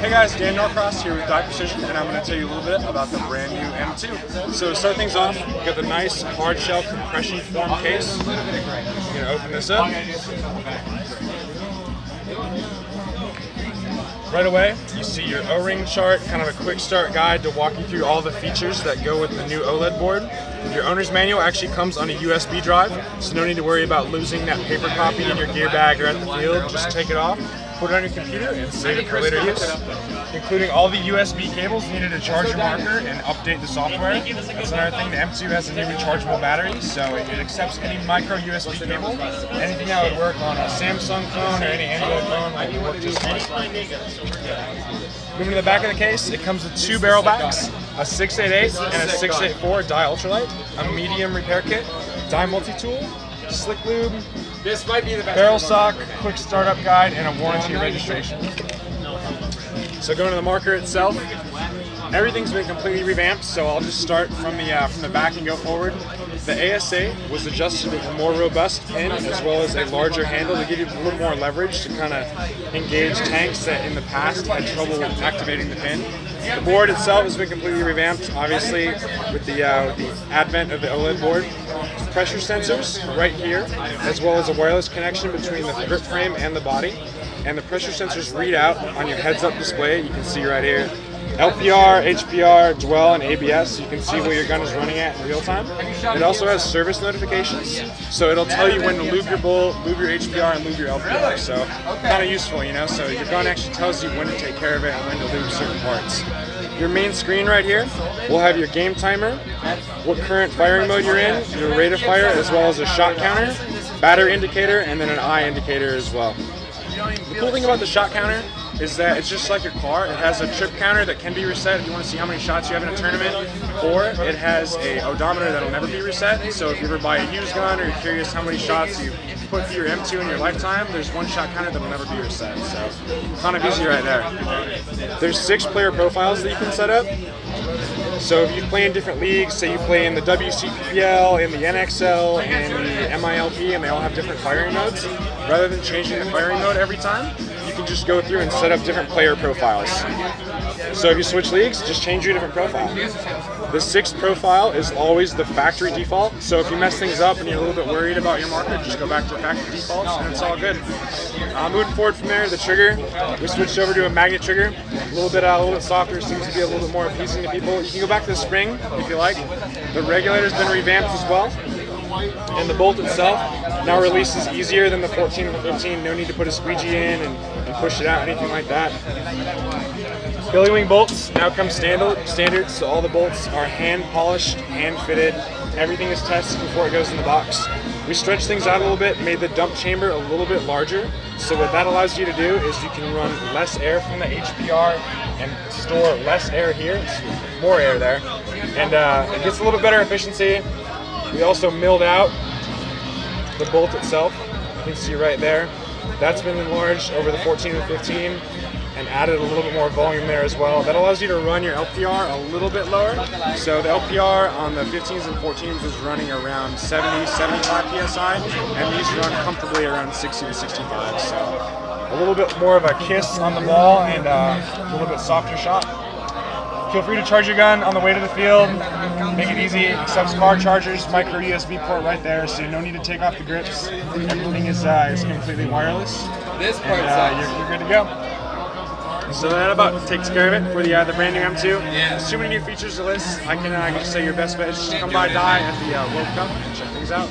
Hey guys, Dan Norcross here with Precision, and I'm going to tell you a little bit about the brand new M2. So to start things off, we've got the nice hard shell compression form case. I'm going to open this up. Right away, you see your O-ring chart, kind of a quick start guide to walk you through all the features that go with the new OLED board. Your owner's manual actually comes on a USB drive, so no need to worry about losing that paper copy in your gear bag or at the field. Just take it off, put it on your computer, and save it for later use. Including all the USB cables needed to charge your marker and update the software. That's another thing, the M2 has a new rechargeable battery, so it accepts any micro USB cable. Anything that would work on a Samsung phone or any Android phone will work just fine. Moving to the back of the case, it comes with two barrel backs, a 688 and a 684 dye ultralight, a medium repair kit, dye multi-tool, slick lube, this might be the best barrel sock, quick startup guide, and a warranty registration. So going to the marker itself, everything's been completely revamped, so I'll just start from the back and go forward. The ASA was adjusted with a more robust pin as well as a larger handle to give you a little more leverage to kind of engage tanks that in the past had trouble activating the pin. The board itself has been completely revamped, obviously, with the advent of the OLED board. Pressure sensors right here, as well as a wireless connection between the grip frame and the body. And the pressure sensors read out on your heads-up display. You can see right here LPR, HPR, dwell, and ABS. You can see where your gun is running at in real time. It also has service notifications, so it'll tell you when to lube your bolt, lube your HPR, and lube your LPR. So kind of useful, you know. So your gun actually tells you when to take care of it and when to lube certain parts. Your main screen right here will have your game timer, what current firing mode you're in, your rate of fire, as well as a shot counter, battery indicator, and then an eye indicator as well. The cool thing about the shot counter is that it's just like your car. It has a trip counter that can be reset if you want to see how many shots you have in a tournament, or it has a odometer that'll never be reset. So if you ever buy a used gun or you're curious how many shots you put through your M2 in your lifetime, there's one shot counter that'll never be reset. So kind of easy right there. There's 6 player profiles that you can set up. So if you play in different leagues, say you play in the WCPL, in the NXL, and the MILP, and they all have different firing modes, rather than changing the firing mode every time, you can just go through and set up different player profiles. So if you switch leagues, just change your different profile. The 6th profile is always the factory default, so if you mess things up and you're a little bit worried about your marker, just go back to the factory defaults and it's all good. Moving forward from there, the trigger, we switched over to a magnet trigger, a little bit softer, seems to be a little bit more appeasing to people. You can go back to the spring if you like. The regulator's been revamped as well. And the bolt itself now releases easier than the 14 and the 15. No need to put a squeegee in and push it out, anything like that. Billy wing bolts now come standard, so all the bolts are hand polished, hand fitted. Everything is tested before it goes in the box. We stretched things out a little bit, made the dump chamber a little bit larger. So what that allows you to do is you can run less air from the HPR and store less air here, more air there. And it gets a little bit better efficiency. We also milled out the bolt itself. You can see right there. That's been enlarged over the 14 and 15 and added a little bit more volume there as well. That allows you to run your LPR a little bit lower. So the LPR on the 15s and 14s is running around 70, 75 PSI, and these run comfortably around 60 to 65. So a little bit more of a kiss on the ball and a little bit softer shot. Feel free to charge your gun on the way to the field. Make it easy. It accepts car chargers, micro USB port right there, so no need to take off the grips. Everything is completely wireless. This part you're good to go. So that about takes care of it for the brand new M2. There's too many new features to list. I can just say your best bet is just come by Dye at the World Cup and check things out.